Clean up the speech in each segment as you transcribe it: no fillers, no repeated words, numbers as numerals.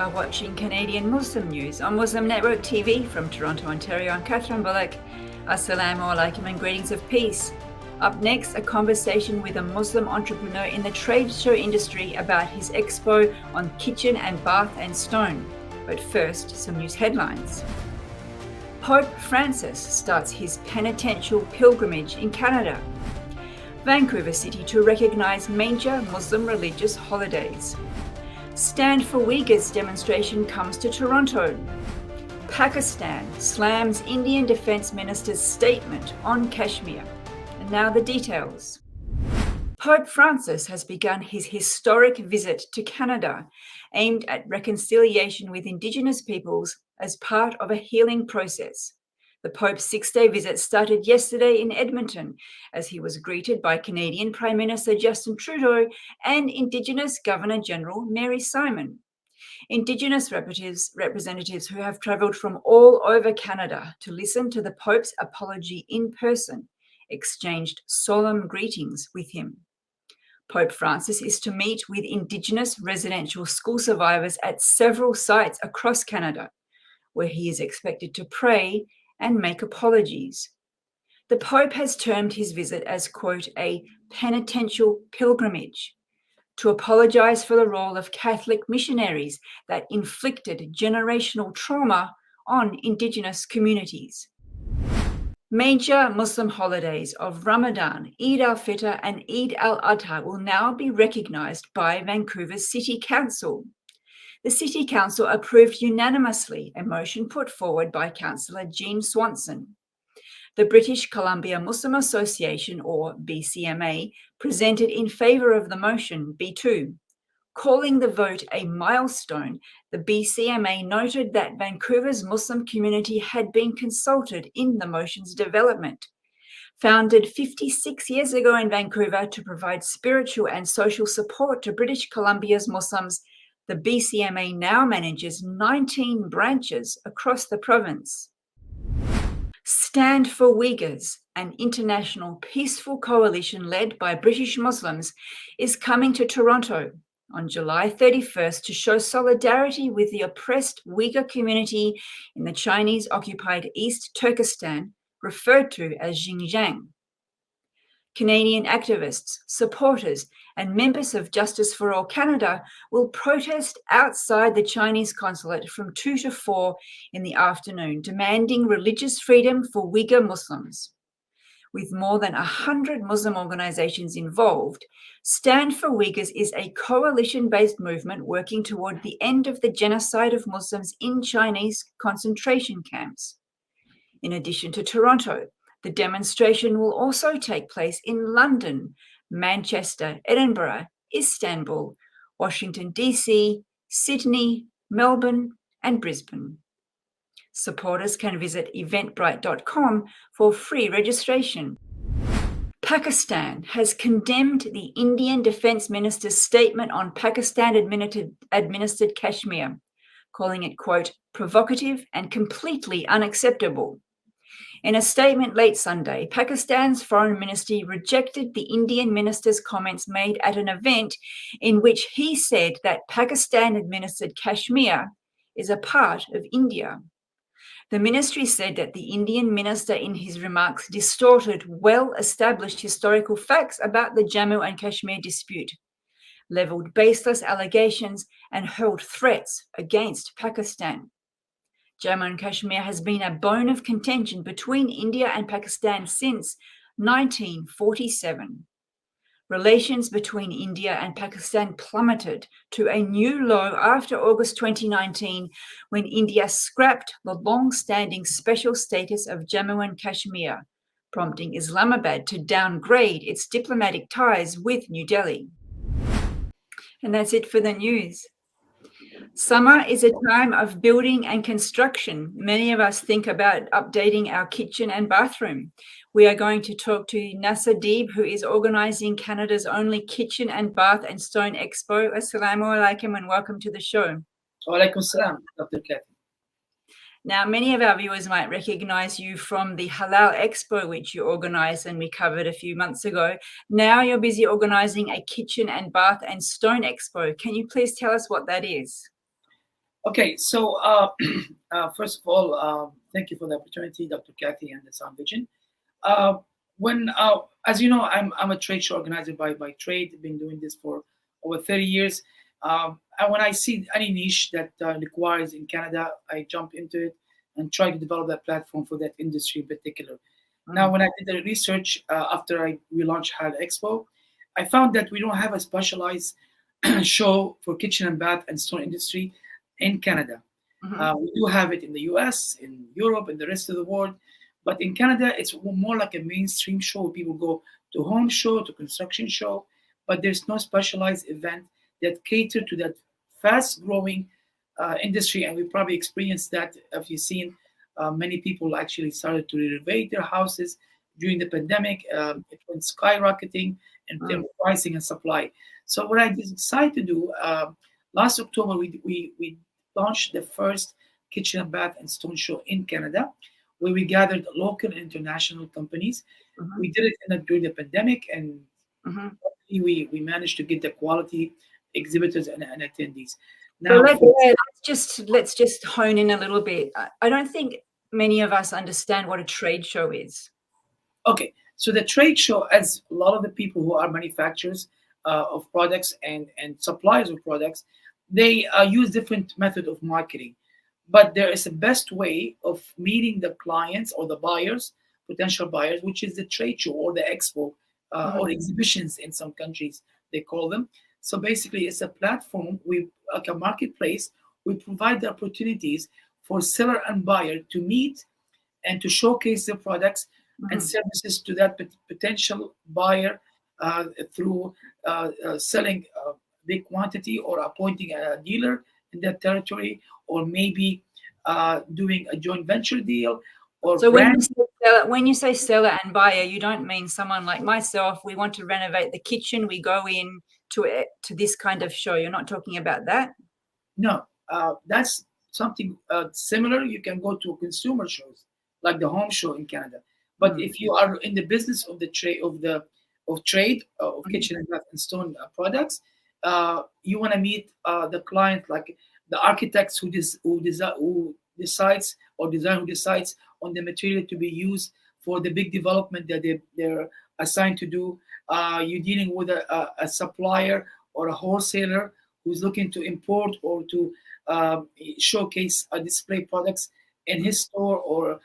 are watching Canadian Muslim News on Muslim Network TV from Toronto, Ontario. I'm Catherine Bullock. Assalamu alaikum and greetings of peace. Up next, a conversation with a Muslim entrepreneur in the trade show industry about his expo on kitchen and bath and stone. But first, some news headlines. Pope Francis starts his penitential pilgrimage in Canada. Vancouver City to recognise major Muslim religious holidays. Stand for Uyghurs demonstration comes to Toronto. Pakistan slams Indian Defence Minister's statement on Kashmir. And now the details. Pope Francis has begun his historic visit to Canada, aimed at reconciliation with Indigenous peoples as part of a healing process. The Pope's 6-day visit started yesterday in Edmonton as he was greeted by Canadian Prime Minister Justin Trudeau and Indigenous Governor-General Mary Simon. Indigenous representatives who have travelled from all over Canada to listen to the Pope's apology in person exchanged solemn greetings with him. Pope Francis is to meet with Indigenous residential school survivors at several sites across Canada, where he is expected to pray and make apologies. The Pope has termed his visit as, quote, a penitential pilgrimage, to apologise for the role of Catholic missionaries that inflicted generational trauma on Indigenous communities. Major Muslim holidays of Ramadan, Eid al-Fitr and Eid al-Adha will now be recognised by Vancouver's City Council. The City Council approved unanimously a motion put forward by Councillor Jean Swanson. The British Columbia Muslim Association, or BCMA, presented in favour of the motion, B2. Calling the vote a milestone, the BCMA noted that Vancouver's Muslim community had been consulted in the motion's development. Founded 56 years ago in Vancouver to provide spiritual and social support to British Columbia's Muslims, the BCMA now manages 19 branches across the province. Stand for Uyghurs, an international peaceful coalition led by British Muslims, is coming to Toronto on July 31st to show solidarity with the oppressed Uyghur community in the Chinese-occupied East Turkestan, referred to as Xinjiang. Canadian activists, supporters, and members of Justice for All Canada will protest outside the Chinese consulate from 2 to 4 in the afternoon, demanding religious freedom for Uyghur Muslims. With more than 100 Muslim organizations involved, Stand for Uyghurs is a coalition-based movement working toward the end of the genocide of Muslims in Chinese concentration camps. In addition to Toronto, the demonstration will also take place in London, Manchester, Edinburgh, Istanbul, Washington, D.C., Sydney, Melbourne, and Brisbane. Supporters can visit eventbrite.com for free registration. Pakistan has condemned the Indian Defence Minister's statement on Pakistan-administered Kashmir, calling it, quote, provocative and completely unacceptable. In a statement late Sunday, Pakistan's foreign ministry rejected the Indian minister's comments made at an event in which he said that Pakistan-administered Kashmir is a part of India. The ministry said that the Indian minister in his remarks distorted well-established historical facts about the Jammu and Kashmir dispute, levelled baseless allegations and hurled threats against Pakistan. Jammu and Kashmir has been a bone of contention between India and Pakistan since 1947. Relations between India and Pakistan plummeted to a new low after August 2019, when India scrapped the long-standing special status of Jammu and Kashmir, prompting Islamabad to downgrade its diplomatic ties with New Delhi. And that's it for the news. Summer is a time of building and construction. Many of us think about updating our kitchen and bathroom. We are going to talk to NASSER DEEB, who is organising Canada's only kitchen and bath and stone expo. Assalamu alaikum and welcome to the show. Wa alaikum salam, Dr. Kathy. Now, many of our viewers might recognise you from the Halal Expo, which you organised and we covered a few months ago. Now you're busy organising a kitchen and bath and stone expo. Can you please tell us what that is? Okay, so first of all, thank you for the opportunity, Dr. Kathy and the Sound Vision. Uh, as you know, I'm a trade show organizer by trade. I've been doing this for over 30 years. And when I see any niche that requires in Canada, I jump into it and try to develop that platform for that industry in particular. Now, when I did the research after we launched Hard Expo, I found that we don't have a specialized show for kitchen and bath and stone industry in Canada. We do have it in the US, in Europe, and the rest of the world. But in Canada, it's more like a mainstream show. People go to home show, to construction show, but there's no specialized event that cater to that fast-growing industry. And we probably experienced that if you've seen many people actually started to renovate their houses during the pandemic. It went skyrocketing in terms of pricing and supply. So what I decided to do last October, we launched the first kitchen and bath and stone show in Canada, where we gathered local and international companies. We did it during the pandemic, and we managed to get the quality exhibitors and attendees. Now, let's just hone in a little bit. I don't think many of us understand what a trade show is. Okay, so the trade show, as a lot of the people who are manufacturers of products and suppliers of products, they use different method of marketing. But there is a best way of meeting the clients or the buyers, potential buyers, which is the trade show or the expo or exhibitions in some countries, they call them. So basically, it's a platform, like a marketplace. We provide the opportunities for seller and buyer to meet and to showcase their products and services to that potential buyer through selling a big quantity or appointing a dealer in that territory, or maybe doing a joint venture deal. Or so when you say seller and buyer, you don't mean someone like myself. We want to renovate the kitchen. We go in to this kind of show. You're not talking about that? No, that's something similar. You can go to consumer shows like the home show in Canada. But if you are in the business of the trade of kitchen and bath and stone products, you want to meet the client, like the architects who decides on the material to be used for the big development that they're assigned to do. You're dealing with a supplier or a wholesaler who's looking to import or to showcase display products in his store or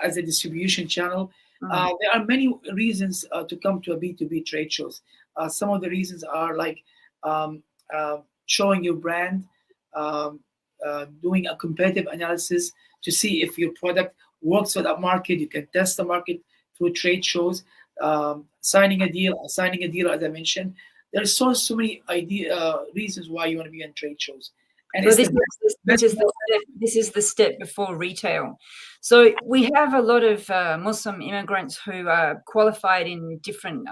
as a distribution channel. There are many reasons to come to a B2B trade shows. Some of the reasons are like showing your brand, doing a competitive analysis to see if your product works for that market. You can test the market through trade shows, signing a deal, as I mentioned. There's so many reasons why you want to be on trade shows. And so this is the step before retail. So we have a lot of Muslim immigrants who are qualified in different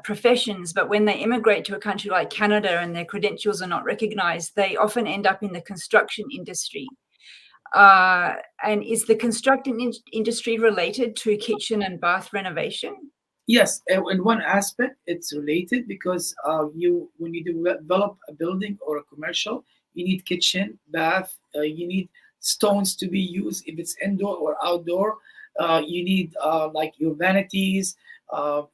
professions, but when they immigrate to a country like Canada and their credentials are not recognized, they often end up in the construction industry. And is the construction industry related to kitchen and bath renovation? Yes, in one aspect, it's related because when you develop a building or a commercial, you need kitchen, bath, you need stones to be used if it's indoor or outdoor. You need like your vanities,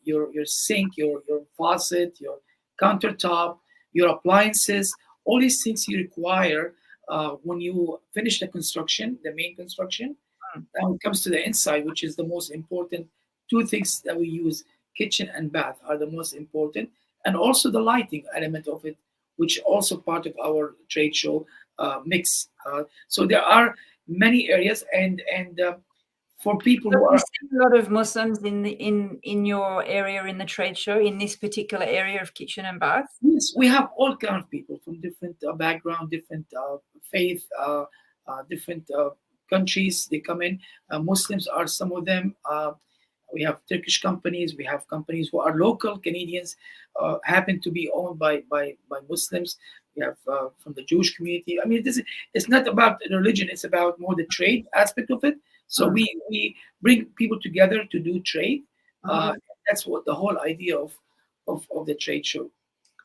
your sink, your faucet, your countertop, your appliances. All these things you require when you finish the construction, the main construction. Now it comes to the inside, which is the most important. Two things that we use, kitchen and bath, are the most important, and also the lighting element of it, which also part of our trade show mix. So there are many areas, and for people who are a lot of Muslims in your area in the trade show, in this particular area of kitchen and bath. Yes, we have all kind of people from different background, different faith, different countries. They come in. Muslims are some of them. We have Turkish companies. We have companies who are local Canadians, happen to be owned by Muslims. We have from the Jewish community. I mean, it's not about religion. It's about more the trade aspect of it. So we bring people together to do trade. That's what the whole idea of the trade show.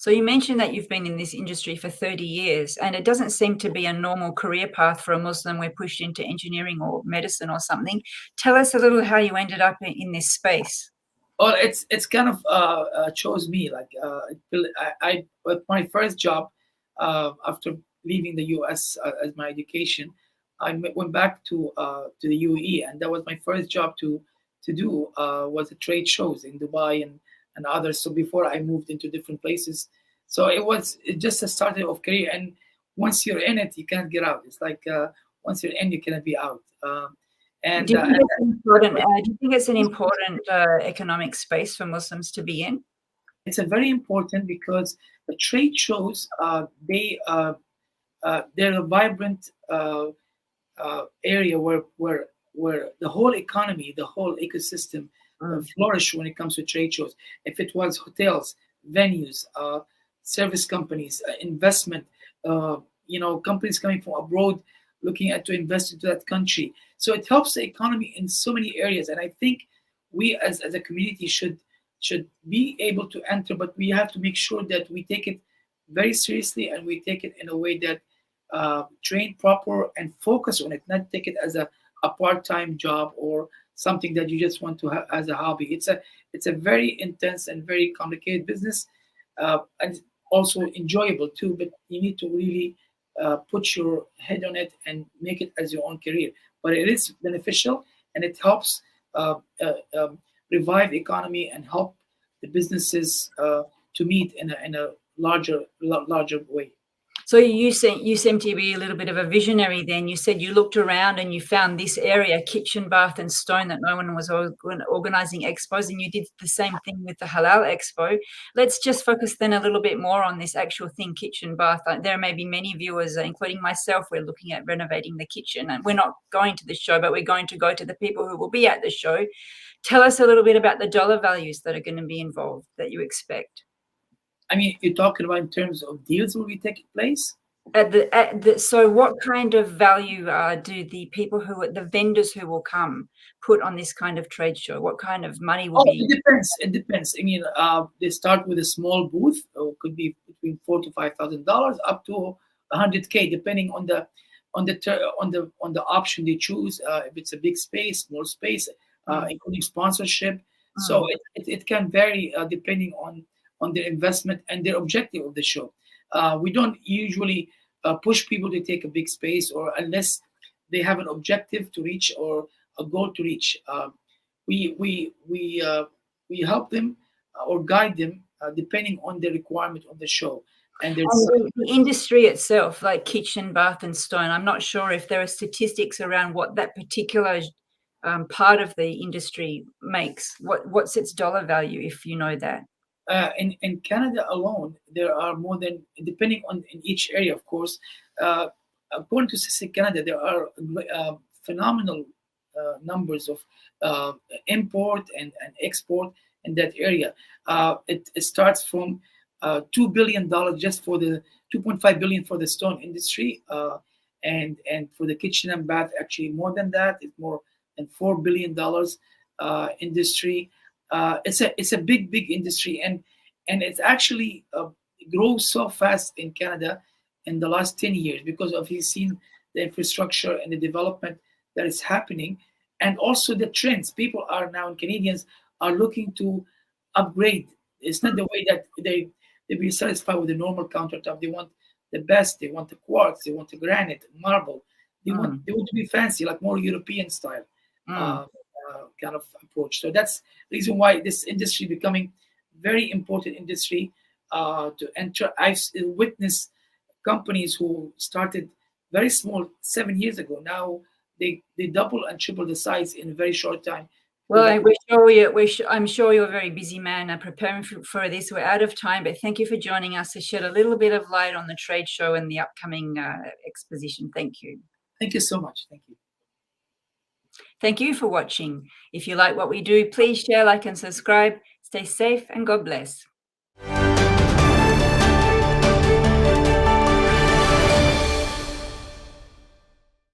So you mentioned that you've been in this industry for 30 years, and it doesn't seem to be a normal career path for a Muslim. We're pushed into engineering or medicine or something. Tell us a little how you ended up in this space. Well, it's kind of chose me. Like I with my first job after leaving the U.S. As my education, went back to the UAE, and that was my first job to do was the trade shows in Dubai and others. So before I moved into different places, so it just a start of career. And once you're in it, you can't get out. It's like once you're in, you cannot be out. And Do you think it's important? Do you think it's an important economic space for Muslims to be in? it's a very important because the trade shows they're a vibrant area where the whole economy, the whole ecosystem flourish when it comes to trade shows. If it was hotels, venues, service companies, investment, companies coming from abroad looking at to invest into that country. So it helps the economy in so many areas. And I think we as a community should be able to enter, but we have to make sure that we take it very seriously and we take it in a way that train proper and focus on it, not take it as a part-time job or something that you just want to have as a hobby. It's a very intense and very complicated business, and also enjoyable too. But you need to really put your head on it and make it as your own career. But it is beneficial and it helps revive economy and help the businesses to meet in a larger way. So you seem to be a little bit of a visionary then. You said you looked around and you found this area, kitchen, bath and stone, that no one was organising expos, and you did the same thing with the Halal Expo. Let's just focus then a little bit more on this actual thing, kitchen, bath. There may be many viewers, including myself, we're looking at renovating the kitchen, and we're not going to the show, but we're going to go to the people who will be at the show. Tell us a little bit about the dollar values that are going to be involved that you expect. I mean, you're talking about in terms of deals will be taking place? So what kind of value do the vendors who will come put on this kind of trade show? What kind of money will be? It depends. It depends. I mean, they start with a small booth, or could be between $4,000 to $5,000 up to $100K, depending on the option they choose. If it's a big space, small space, including sponsorship. So it can vary depending on their investment and their objective of the show. We don't usually push people to take a big space, or unless they have an objective to reach or a goal to reach. We help them or guide them depending on the requirement of the show. And the industry itself, like kitchen, bath and stone, I'm not sure if there are statistics around what that particular part of the industry makes. What's its dollar value, if you know that? In Canada alone, there are more than, depending on in each area, of course. According to Statistic Canada, there are phenomenal numbers of import and export in that area. It starts from $2 billion just for the $2.5 billion for the stone industry, and for the kitchen and bath, actually more than that. It's more than $4 billion industry. It's a big industry, and it's actually grows so fast in Canada in the last 10 years because of he's seen the infrastructure and the development that is happening, and also the trends. People are now, Canadians are looking to upgrade. It's not the way that they be satisfied with the normal countertop. They want the best. They want the quartz. They want the granite, marble. They want to be fancy, like more European style. Kind of approach. So that's the reason why this industry becoming very important industry to enter. I've witnessed companies who started very small 7 years ago. Now they double and triple the size in a very short time. Well, I'm sure you're a very busy man preparing for this. We're out of time, but thank you for joining us to shed a little bit of light on the trade show and the upcoming exposition. Thank you. Thank you so much. Thank you. Thank you for watching. If you like what we do, please share, like, and subscribe. Stay safe and God bless.